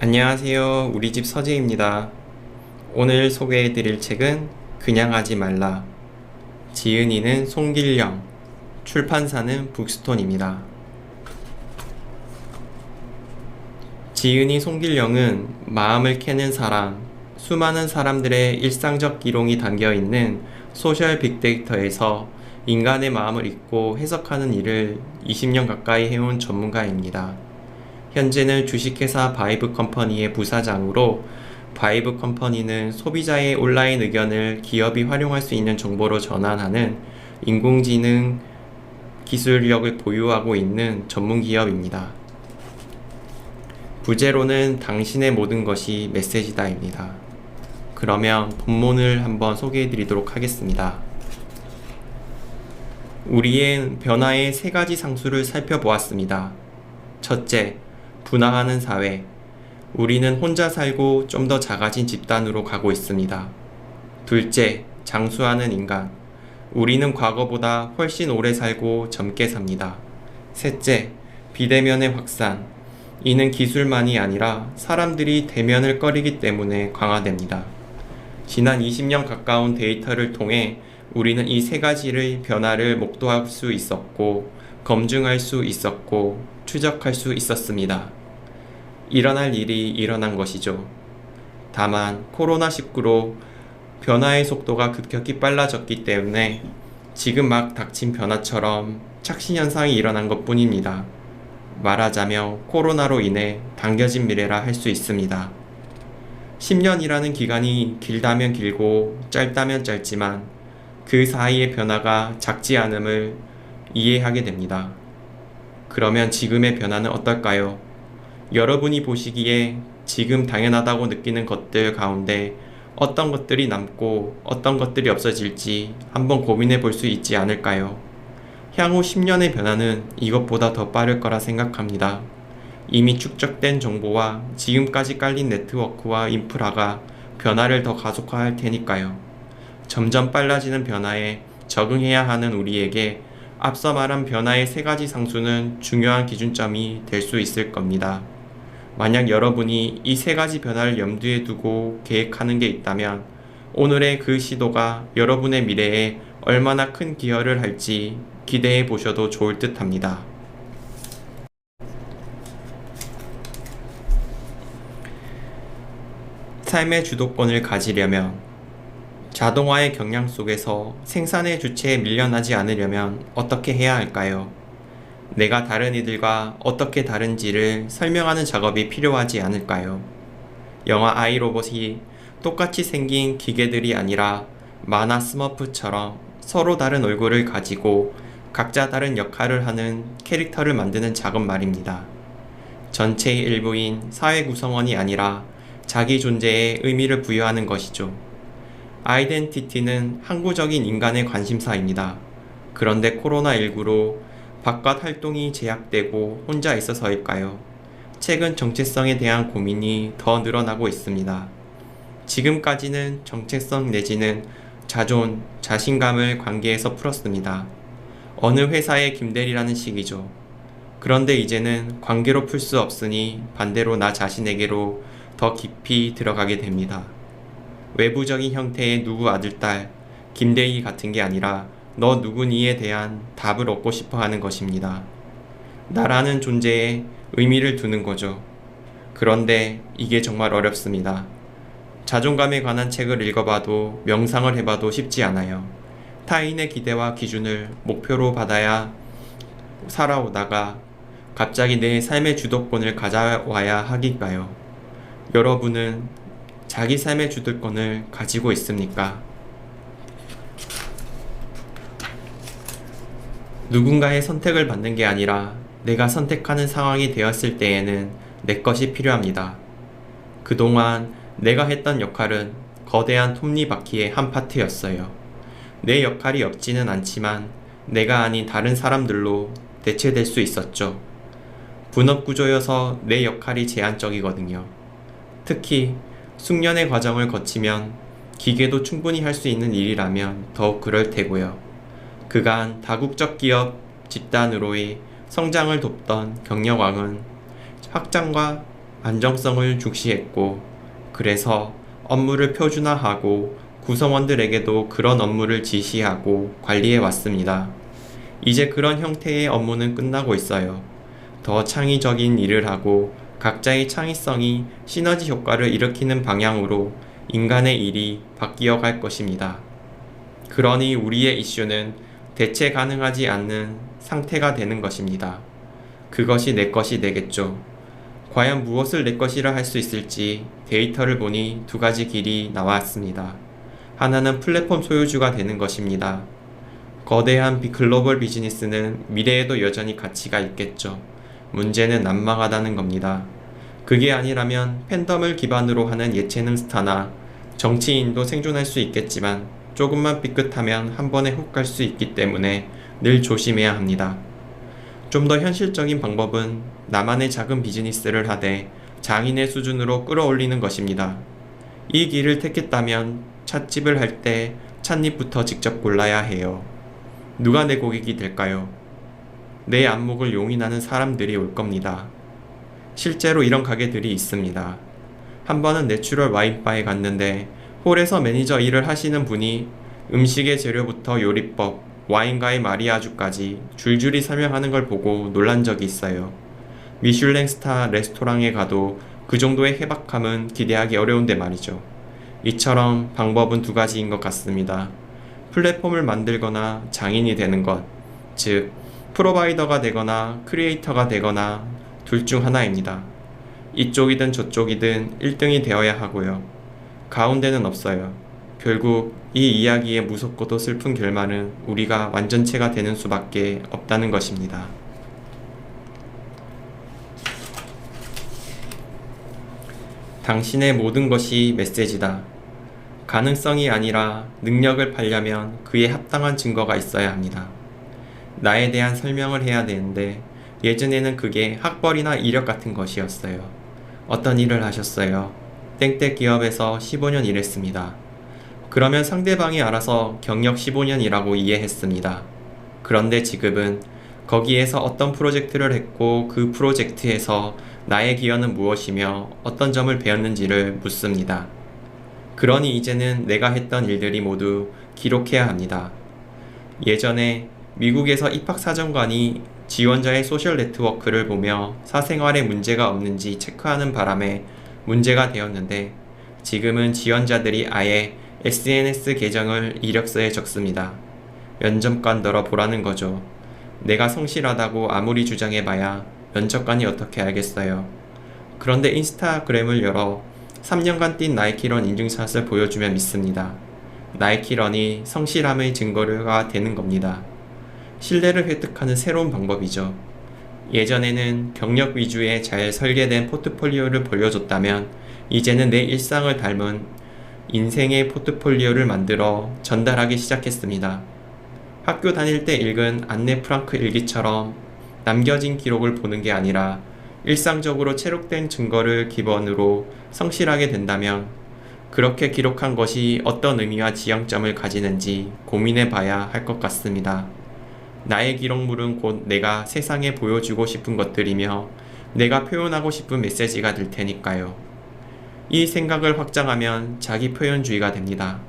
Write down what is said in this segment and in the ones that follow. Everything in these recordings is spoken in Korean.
안녕하세요. 우리 집 서재입니다. 오늘 소개해드릴 책은 그냥 하지 말라. 지은이는 송길령, 출판사는 북스톤입니다. 지은이 송길령은 마음을 캐는 사람, 수많은 사람들의 일상적 기록이 담겨있는 소셜 빅데이터에서 인간의 마음을 읽고 해석하는 일을 20년 가까이 해온 전문가입니다. 현재는 주식회사 바이브 컴퍼니의 부사장으로 바이브 컴퍼니는 소비자의 온라인 의견을 기업이 활용할 수 있는 정보로 전환하는 인공지능 기술력을 보유하고 있는 전문 기업입니다. 부제로는 당신의 모든 것이 메시지다입니다. 그러면 본문을 한번 소개해 드리도록 하겠습니다. 우리의 변화의 세 가지 상수를 살펴보았습니다. 첫째, 분화하는 사회. 우리는 혼자 살고 좀 더 작아진 집단으로 가고 있습니다. 둘째, 장수하는 인간. 우리는 과거보다 훨씬 오래 살고 젊게 삽니다. 셋째, 비대면의 확산. 이는 기술만이 아니라 사람들이 대면을 꺼리기 때문에 강화됩니다. 지난 20년 가까운 데이터를 통해 우리는 이 세 가지의 변화를 목도할 수 있었고, 검증할 수 있었고, 추적할 수 있었습니다. 일어날 일이 일어난 것이죠. 다만 코로나19로 변화의 속도가 급격히 빨라졌기 때문에 지금 막 닥친 변화처럼 착신현상이 일어난 것 뿐입니다. 말하자면 코로나로 인해 당겨진 미래라 할 수 있습니다. 10년이라는 기간이 길다면 길고 짧다면 짧지만 그 사이의 변화가 작지 않음을 이해하게 됩니다. 그러면 지금의 변화는 어떨까요? 여러분이 보시기에 지금 당연하다고 느끼는 것들 가운데 어떤 것들이 남고 어떤 것들이 없어질지 한번 고민해 볼 수 있지 않을까요? 향후 10년의 변화는 이것보다 더 빠를 거라 생각합니다. 이미 축적된 정보와 지금까지 깔린 네트워크와 인프라가 변화를 더 가속화할 테니까요. 점점 빨라지는 변화에 적응해야 하는 우리에게 앞서 말한 변화의 세 가지 상수는 중요한 기준점이 될 수 있을 겁니다. 만약 여러분이 이 세 가지 변화를 염두에 두고 계획하는 게 있다면 오늘의 그 시도가 여러분의 미래에 얼마나 큰 기여를 할지 기대해 보셔도 좋을 듯 합니다. 삶의 주도권을 가지려면 자동화의 경향 속에서 생산의 주체에 밀려나지 않으려면 어떻게 해야 할까요? 내가 다른 이들과 어떻게 다른지를 설명하는 작업이 필요하지 않을까요? 영화 아이로봇이 똑같이 생긴 기계들이 아니라 만화 스머프처럼 서로 다른 얼굴을 가지고 각자 다른 역할을 하는 캐릭터를 만드는 작업 말입니다. 전체의 일부인 사회 구성원이 아니라 자기 존재에 의미를 부여하는 것이죠. 아이덴티티는 항구적인 인간의 관심사입니다. 그런데 코로나19로 바깥 활동이 제약되고 혼자 있어서일까요? 최근 정체성에 대한 고민이 더 늘어나고 있습니다. 지금까지는 정체성 내지는 자존, 자신감을 관계에서 풀었습니다. 어느 회사의 김대리라는 식이죠. 그런데 이제는 관계로 풀 수 없으니 반대로 나 자신에게로 더 깊이 들어가게 됩니다. 외부적인 형태의 누구 아들딸, 김대리 같은 게 아니라 너 누구니에 대한 답을 얻고 싶어 하는 것입니다. 나라는 존재에 의미를 두는 거죠. 그런데 이게 정말 어렵습니다. 자존감에 관한 책을 읽어봐도 명상을 해봐도 쉽지 않아요. 타인의 기대와 기준을 목표로 받아야 살아오다가 갑자기 내 삶의 주도권을 가져와야 하기가요. 여러분은 자기 삶의 주도권을 가지고 있습니까? 누군가의 선택을 받는 게 아니라 내가 선택하는 상황이 되었을 때에는 내 것이 필요합니다. 그동안 내가 했던 역할은 거대한 톱니바퀴의 한 파트였어요. 내 역할이 없지는 않지만 내가 아닌 다른 사람들로 대체될 수 있었죠. 분업구조여서 내 역할이 제한적이거든요. 특히 숙련의 과정을 거치면 기계도 충분히 할 수 있는 일이라면 더욱 그럴 테고요. 그간 다국적 기업 집단으로의 성장을 돕던 경영왕은 확장과 안정성을 중시했고, 그래서 업무를 표준화하고 구성원들에게도 그런 업무를 지시하고 관리해 왔습니다. 이제 그런 형태의 업무는 끝나고 있어요. 더 창의적인 일을 하고 각자의 창의성이 시너지 효과를 일으키는 방향으로 인간의 일이 바뀌어 갈 것입니다. 그러니 우리의 이슈는 대체 가능하지 않는 상태가 되는 것입니다. 그것이 내 것이 되겠죠. 과연 무엇을 내 것이라 할 수 있을지 데이터를 보니 두 가지 길이 나왔습니다. 하나는 플랫폼 소유주가 되는 것입니다. 거대한 글로벌 비즈니스는 미래에도 여전히 가치가 있겠죠. 문제는 난망하다는 겁니다. 그게 아니라면 팬덤을 기반으로 하는 예체능 스타나 정치인도 생존할 수 있겠지만 조금만 삐끗하면 한 번에 훅 갈 수 있기 때문에 늘 조심해야 합니다. 좀 더 현실적인 방법은 나만의 작은 비즈니스를 하되 장인의 수준으로 끌어올리는 것입니다. 이 길을 택했다면 찻집을 할 때 찻잎부터 직접 골라야 해요. 누가 내 고객이 될까요? 내 안목을 용인하는 사람들이 올 겁니다. 실제로 이런 가게들이 있습니다. 한 번은 내추럴 와인바에 갔는데 홀에서 매니저 일을 하시는 분이 음식의 재료부터 요리법, 와인과의 마리아주까지 줄줄이 설명하는 걸 보고 놀란 적이 있어요. 미슐랭 스타 레스토랑에 가도 그 정도의 해박함은 기대하기 어려운데 말이죠. 이처럼 방법은 두 가지인 것 같습니다. 플랫폼을 만들거나 장인이 되는 것, 즉 프로바이더가 되거나 크리에이터가 되거나 둘 중 하나입니다. 이쪽이든 저쪽이든 1등이 되어야 하고요. 가운데는 없어요. 결국 이 이야기의 무섭고도 슬픈 결말은 우리가 완전체가 되는 수밖에 없다는 것입니다. 당신의 모든 것이 메시지다. 가능성이 아니라 능력을 팔려면 그에 합당한 증거가 있어야 합니다. 나에 대한 설명을 해야 되는데 예전에는 그게 학벌이나 이력 같은 것이었어요. 어떤 일을 하셨어요? 땡땡 기업에서 15년 일했습니다. 그러면 상대방이 알아서 경력 15년이라고 이해했습니다. 그런데 지금은 거기에서 어떤 프로젝트를 했고 그 프로젝트에서 나의 기여는 무엇이며 어떤 점을 배웠는지를 묻습니다. 그러니 이제는 내가 했던 일들이 모두 기록해야 합니다. 예전에 미국에서 입학사정관이 지원자의 소셜 네트워크를 보며 사생활에 문제가 없는지 체크하는 바람에 문제가 되었는데 지금은 지원자들이 아예 SNS 계정을 이력서에 적습니다. 면접관더러 보라는 거죠. 내가 성실하다고 아무리 주장해봐야 면접관이 어떻게 알겠어요. 그런데 인스타그램을 열어 3년간 뛴 나이키런 인증샷을 보여주면 믿습니다. 나이키런이 성실함의 증거가 되는 겁니다. 신뢰를 획득하는 새로운 방법이죠. 예전에는 경력 위주의 잘 설계된 포트폴리오를 보여줬다면 이제는 내 일상을 닮은 인생의 포트폴리오를 만들어 전달하기 시작했습니다. 학교 다닐 때 읽은 안네 프랑크 일기처럼 남겨진 기록을 보는 게 아니라 일상적으로 체록된 증거를 기본으로 성실하게 된다면 그렇게 기록한 것이 어떤 의미와 지향점을 가지는지 고민해 봐야 할 것 같습니다. 나의 기록물은 곧 내가 세상에 보여주고 싶은 것들이며 내가 표현하고 싶은 메시지가 될 테니까요. 이 생각을 확장하면 자기 표현주의가 됩니다.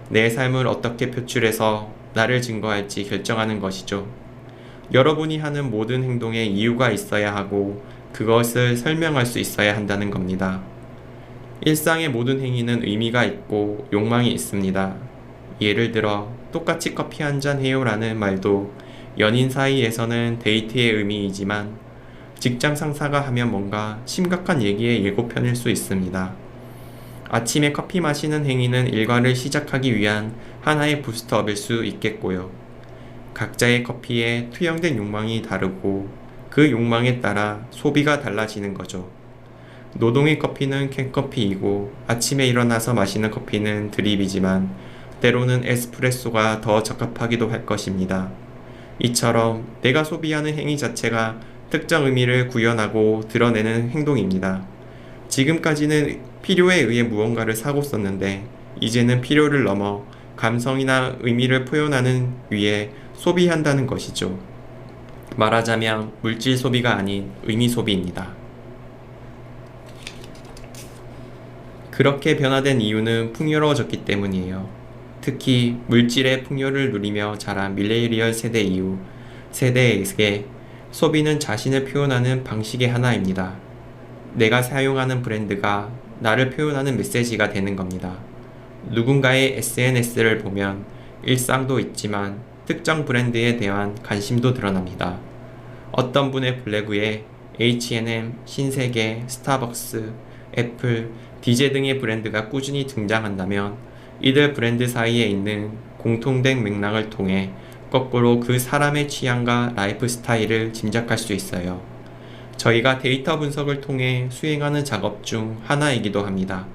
내 삶을 어떻게 표출해서 나를 증거할지 결정하는 것이죠. 여러분이 하는 모든 행동에 이유가 있어야 하고 그것을 설명할 수 있어야 한다는 겁니다. 일상의 모든 행위는 의미가 있고 욕망이 있습니다. 예를 들어 똑같이 커피 한 잔 해요라는 말도 연인 사이에서는 데이트의 의미이지만 직장 상사가 하면 뭔가 심각한 얘기의 예고편일 수 있습니다. 아침에 커피 마시는 행위는 일과를 시작하기 위한 하나의 부스트업일 수 있겠고요. 각자의 커피에 투영된 욕망이 다르고 그 욕망에 따라 소비가 달라지는 거죠. 노동의 커피는 캔커피이고 아침에 일어나서 마시는 커피는 드립이지만 때로는 에스프레소가 더 적합하기도 할 것입니다. 이처럼 내가 소비하는 행위 자체가 특정 의미를 구현하고 드러내는 행동입니다. 지금까지는 필요에 의해 무언가를 사고 썼는데 이제는 필요를 넘어 감성이나 의미를 표현하는 위에 소비한다는 것이죠. 말하자면 물질 소비가 아닌 의미 소비입니다. 그렇게 변화된 이유는 풍요로워졌기 때문이에요. 특히 물질의 풍요를 누리며 자란 밀레니얼 세대 이후 세대에게 소비는 자신을 표현하는 방식의 하나입니다. 내가 사용하는 브랜드가 나를 표현하는 메시지가 되는 겁니다. 누군가의 SNS를 보면 일상도 있지만 특정 브랜드에 대한 관심도 드러납니다. 어떤 분의 블로그에 H&M, 신세계, 스타벅스, 애플, 디제 등의 브랜드가 꾸준히 등장한다면 이들 브랜드 사이에 있는 공통된 맥락을 통해 거꾸로 그 사람의 취향과 라이프 스타일을 짐작할 수 있어요. 저희가 데이터 분석을 통해 수행하는 작업 중 하나이기도 합니다.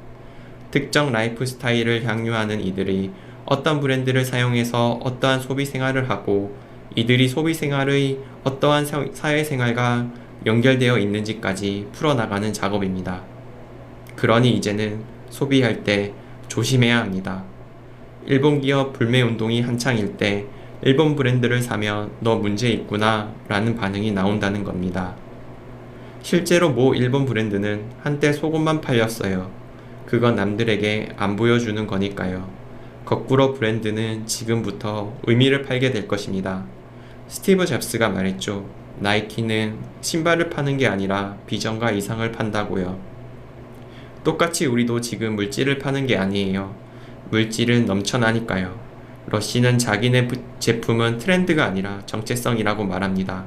특정 라이프 스타일을 향유하는 이들이 어떤 브랜드를 사용해서 어떠한 소비 생활을 하고 이들이 소비 생활의 어떠한 사회생활과 연결되어 있는지까지 풀어나가는 작업입니다. 그러니 이제는 소비할 때 조심해야 합니다. 일본 기업 불매 운동이 한창일 때 일본 브랜드를 사면 너 문제 있구나 라는 반응이 나온다는 겁니다. 실제로 모 일본 브랜드는 한때 속옷만 팔렸어요. 그건 남들에게 안 보여주는 거니까요. 거꾸로 브랜드는 지금부터 의미를 팔게 될 것입니다. 스티브 잡스가 말했죠. 나이키는 신발을 파는 게 아니라 비전과 이상을 판다고요. 똑같이 우리도 지금 물질을 파는 게 아니에요. 물질은 넘쳐나니까요. 러쉬는 자기네 제품은 트렌드가 아니라 정체성이라고 말합니다.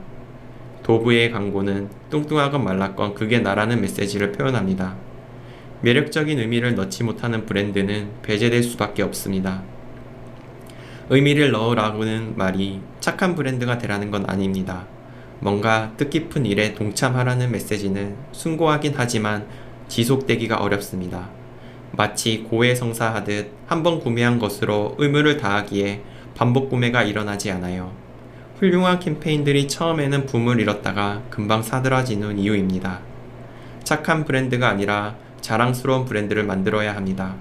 도브의 광고는 뚱뚱하건 말랐건 그게 나라는 메시지를 표현합니다. 매력적인 의미를 넣지 못하는 브랜드는 배제될 수밖에 없습니다. 의미를 넣으라고는 말이 착한 브랜드가 되라는 건 아닙니다. 뭔가 뜻깊은 일에 동참하라는 메시지는 숭고하긴 하지만 지속되기가 어렵습니다. 마치 고해성사하듯 한번 구매한 것으로 의무를 다하기에 반복 구매가 일어나지 않아요. 훌륭한 캠페인들이 처음에는 붐을 잃었다가 금방 사들어지는 이유입니다. 착한 브랜드가 아니라 자랑스러운 브랜드를 만들어야 합니다.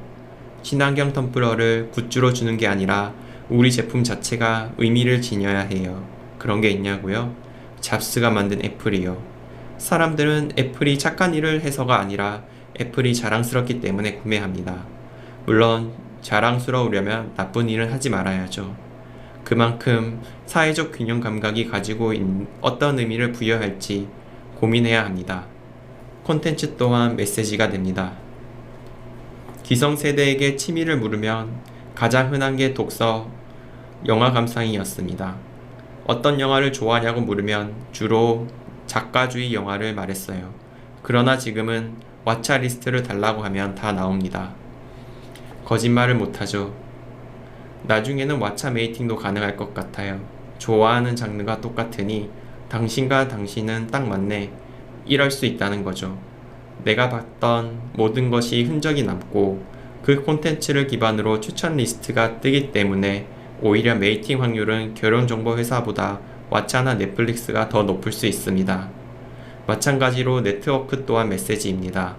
친환경 텀블러를 굿즈로 주는 게 아니라 우리 제품 자체가 의미를 지녀야 해요. 그런 게 있냐고요? 잡스가 만든 애플이요. 사람들은 애플이 착한 일을 해서가 아니라 애플이 자랑스럽기 때문에 구매합니다. 물론 자랑스러우려면 나쁜 일은 하지 말아야죠. 그만큼 사회적 균형 감각이 가지고 있는 어떤 의미를 부여할지 고민해야 합니다. 콘텐츠 또한 메시지가 됩니다. 기성세대에게 취미를 물으면 가장 흔한 게 독서, 영화 감상이었습니다. 어떤 영화를 좋아하냐고 물으면 주로 작가주의 영화를 말했어요. 그러나 지금은 왓챠 리스트를 달라고 하면 다 나옵니다. 거짓말을 못하죠. 나중에는 왓챠 메이팅도 가능할 것 같아요. 좋아하는 장르가 똑같으니 당신과 당신은 딱 맞네. 이럴 수 있다는 거죠. 내가 봤던 모든 것이 흔적이 남고 그 콘텐츠를 기반으로 추천 리스트가 뜨기 때문에 오히려 메이팅 확률은 결혼정보 회사보다 왓챠나 넷플릭스가 더 높을 수 있습니다. 마찬가지로 네트워크 또한 메시지입니다.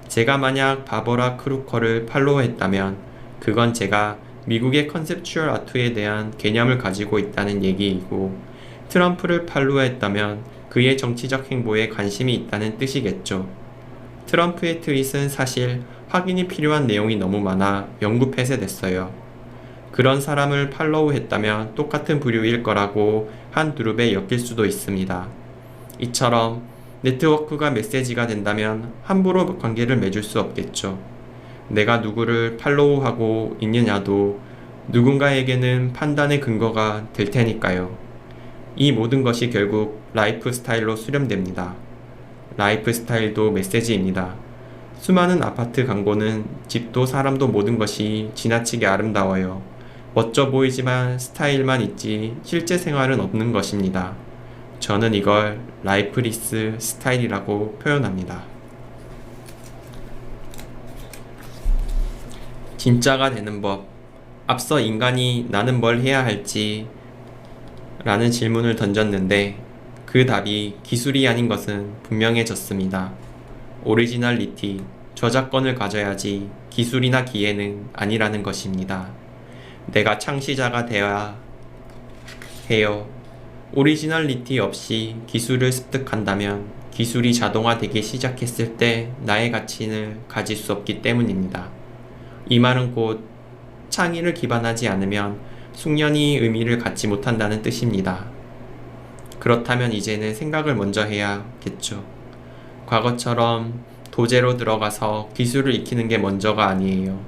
제가 만약 바버라 크루커를 팔로우했다면 그건 제가 미국의 컨셉추얼 아트에 대한 개념을 가지고 있다는 얘기이고 트럼프를 팔로우했다면 그의 정치적 행보에 관심이 있다는 뜻이겠죠. 트럼프의 트윗은 사실 확인이 필요한 내용이 너무 많아 영구 폐쇄됐어요. 그런 사람을 팔로우했다면 똑같은 부류일 거라고 한 그룹에 엮일 수도 있습니다. 이처럼 네트워크가 메시지가 된다면 함부로 관계를 맺을 수 없겠죠. 내가 누구를 팔로우하고 있느냐도 누군가에게는 판단의 근거가 될 테니까요. 이 모든 것이 결국 라이프 스타일로 수렴됩니다. 라이프 스타일도 메시지입니다. 수많은 아파트 광고는 집도 사람도 모든 것이 지나치게 아름다워요. 멋져 보이지만 스타일만 있지 실제 생활은 없는 것입니다. 저는 이걸 라이프리스 스타일이라고 표현합니다. 진짜가 되는 법. 앞서 인간이 나는 뭘 해야 할지 라는 질문을 던졌는데 그 답이 기술이 아닌 것은 분명해졌습니다. 오리지널리티, 저작권을 가져야지 기술이나 기회는 아니라는 것입니다. 내가 창시자가 되어야 해요. 오리지널리티 없이 기술을 습득한다면 기술이 자동화되기 시작했을 때 나의 가치를 가질 수 없기 때문입니다. 이 말은 곧 창의를 기반하지 않으면 숙련이 의미를 갖지 못한다는 뜻입니다. 그렇다면 이제는 생각을 먼저 해야겠죠. 과거처럼 도제로 들어가서 기술을 익히는 게 먼저가 아니에요.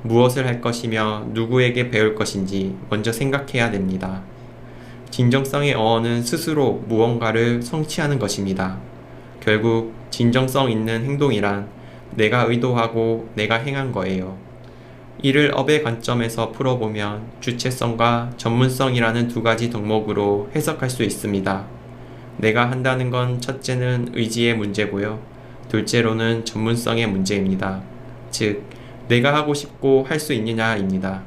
무엇을 할 것이며 누구에게 배울 것인지 먼저 생각해야 됩니다. 진정성의 어원은 스스로 무언가를 성취하는 것입니다. 결국 진정성 있는 행동이란 내가 의도하고 내가 행한 거예요. 이를 업의 관점에서 풀어보면 주체성과 전문성이라는 두 가지 덕목으로 해석할 수 있습니다. 내가 한다는 건 첫째는 의지의 문제고요. 둘째로는 전문성의 문제입니다. 즉, 내가 하고 싶고 할 수 있느냐입니다.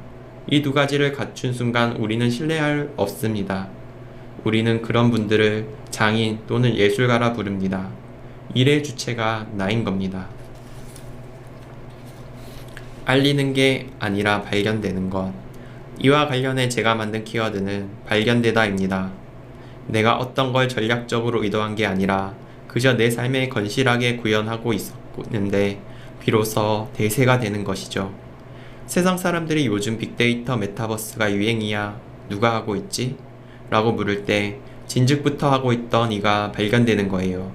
이 두 가지를 갖춘 순간 우리는 신뢰할 없습니다. 우리는 그런 분들을 장인 또는 예술가라 부릅니다. 일의 주체가 나인 겁니다. 알리는 게 아니라 발견되는 것. 이와 관련해 제가 만든 키워드는 발견되다입니다. 내가 어떤 걸 전략적으로 의도한 게 아니라 그저 내 삶에 건실하게 구현하고 있었는데 비로소 대세가 되는 것이죠. 세상 사람들이 요즘 빅데이터 메타버스가 유행이야 누가 하고 있지? 라고 물을 때 진즉부터 하고 있던 이가 발견되는 거예요.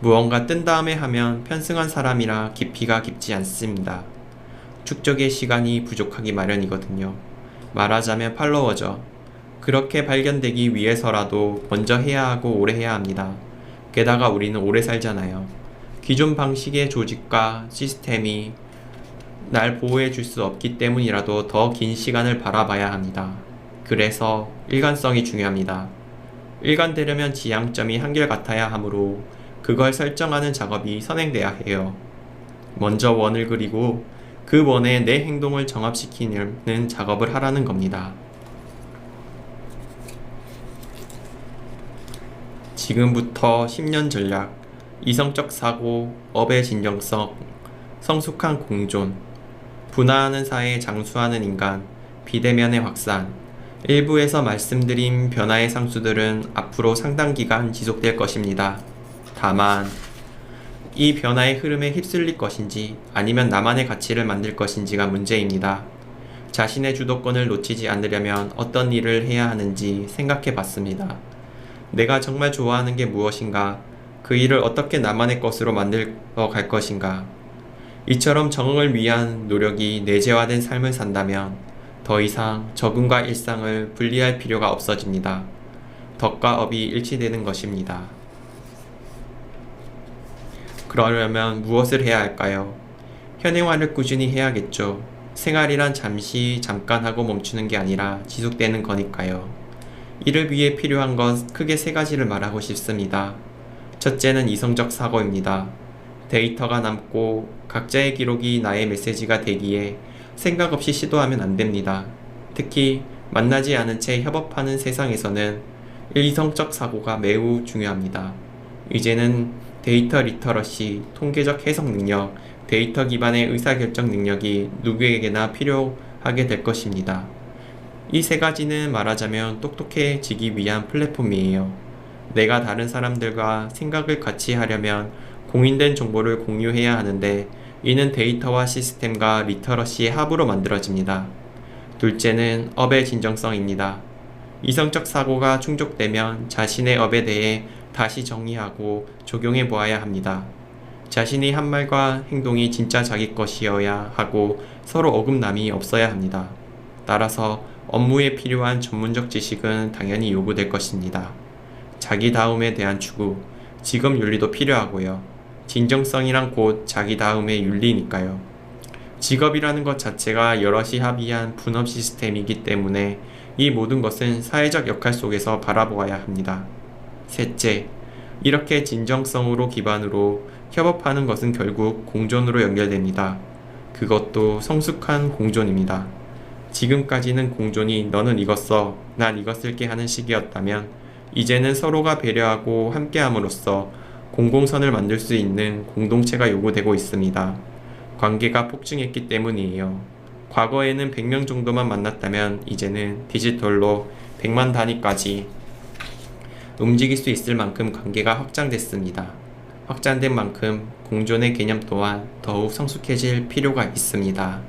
무언가 뜬 다음에 하면 편승한 사람이라 깊이가 깊지 않습니다. 축적의 시간이 부족하기 마련이거든요. 말하자면 팔로워죠. 그렇게 발견되기 위해서라도 먼저 해야 하고 오래 해야 합니다. 게다가 우리는 오래 살잖아요. 기존 방식의 조직과 시스템이 날 보호해 줄 수 없기 때문이라도 더 긴 시간을 바라봐야 합니다. 그래서 일관성이 중요합니다. 일관되려면 지향점이 한결같아야 하므로 그걸 설정하는 작업이 선행돼야 해요. 먼저 원을 그리고 그 원에 내 행동을 정합시키는 작업을 하라는 겁니다. 지금부터 10년 전략, 이성적 사고, 업의 진정성, 성숙한 공존, 분화하는 사회에 장수하는 인간, 비대면의 확산, 일부에서 말씀드린 변화의 상수들은 앞으로 상당 기간 지속될 것입니다. 다만 이 변화의 흐름에 휩쓸릴 것인지 아니면 나만의 가치를 만들 것인지가 문제입니다. 자신의 주도권을 놓치지 않으려면 어떤 일을 해야 하는지 생각해 봤습니다. 내가 정말 좋아하는 게 무엇인가? 그 일을 어떻게 나만의 것으로 만들어 갈 것인가? 이처럼 정응을 위한 노력이 내재화된 삶을 산다면 더 이상 적응과 일상을 분리할 필요가 없어집니다. 덕과 업이 일치되는 것입니다. 그러려면 무엇을 해야 할까요? 현행화를 꾸준히 해야겠죠. 생활이란 잠깐 하고 멈추는 게 아니라 지속되는 거니까요. 이를 위해 필요한 건 크게 세 가지를 말하고 싶습니다. 첫째는 이성적 사고입니다. 데이터가 남고 각자의 기록이 나의 메시지가 되기에 생각 없이 시도하면 안 됩니다. 특히 만나지 않은 채 협업하는 세상에서는 이성적 사고가 매우 중요합니다. 이제는 데이터 리터러시, 통계적 해석 능력, 데이터 기반의 의사결정 능력이 누구에게나 필요하게 될 것입니다. 이 세 가지는 말하자면 똑똑해지기 위한 플랫폼이에요. 내가 다른 사람들과 생각을 같이 하려면 공인된 정보를 공유해야 하는데 이는 데이터와 시스템과 리터러시의 합으로 만들어집니다. 둘째는 업의 진정성입니다. 이성적 사고가 충족되면 자신의 업에 대해 다시 정의하고 적용해 보아야 합니다. 자신이 한 말과 행동이 진짜 자기 것이어야 하고 서로 어긋남이 없어야 합니다. 따라서 업무에 필요한 전문적 지식은 당연히 요구될 것입니다. 자기다움에 대한 추구, 직업 윤리도 필요하고요. 진정성이란 곧 자기다움의 윤리니까요. 직업이라는 것 자체가 여럿이 합의한 분업 시스템이기 때문에 이 모든 것은 사회적 역할 속에서 바라보아야 합니다. 셋째, 이렇게 진정성으로 기반으로 협업하는 것은 결국 공존으로 연결됩니다. 그것도 성숙한 공존입니다. 지금까지는 공존이 너는 이것 써, 난 이것 쓸게 하는 식이었다면 이제는 서로가 배려하고 함께함으로써 공공선을 만들 수 있는 공동체가 요구되고 있습니다. 관계가 폭증했기 때문이에요. 과거에는 100명 정도만 만났다면 이제는 디지털로 100만 단위까지 움직일 수 있을 만큼 관계가 확장됐습니다. 확장된 만큼 공존의 개념 또한 더욱 성숙해질 필요가 있습니다.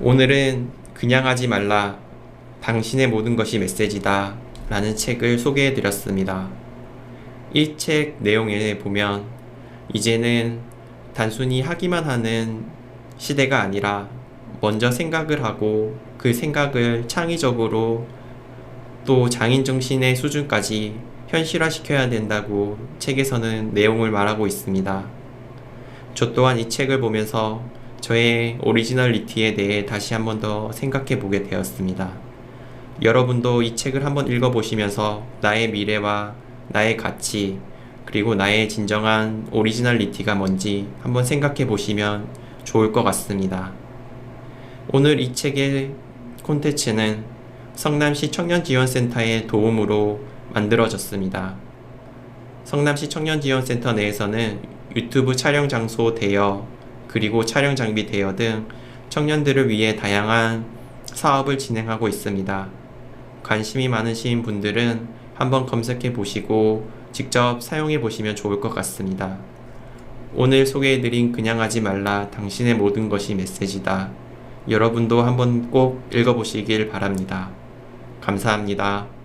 오늘은 그냥 하지 말라, 당신의 모든 것이 메시지다 라는 책을 소개해 드렸습니다. 이 책 내용에 보면 이제는 단순히 하기만 하는 시대가 아니라 먼저 생각을 하고 그 생각을 창의적으로 또 장인 정신의 수준까지 현실화시켜야 된다고 책에서는 내용을 말하고 있습니다. 저 또한 이 책을 보면서 저의 오리지널리티에 대해 다시 한번 더 생각해 보게 되었습니다. 여러분도 이 책을 한번 읽어보시면서 나의 미래와 나의 가치, 그리고 나의 진정한 오리지널리티가 뭔지 한번 생각해 보시면 좋을 것 같습니다. 오늘 이 책의 콘텐츠는 성남시 청년지원센터의 도움으로 만들어졌습니다. 성남시 청년지원센터 내에서는 유튜브 촬영 장소 대여, 그리고 촬영 장비 대여 등 청년들을 위해 다양한 사업을 진행하고 있습니다. 관심이 많으신 분들은 한번 검색해 보시고 직접 사용해 보시면 좋을 것 같습니다. 오늘 소개해드린 그냥 하지 말라, 당신의 모든 것이 메시지다. 여러분도 한번 꼭 읽어보시길 바랍니다. 감사합니다.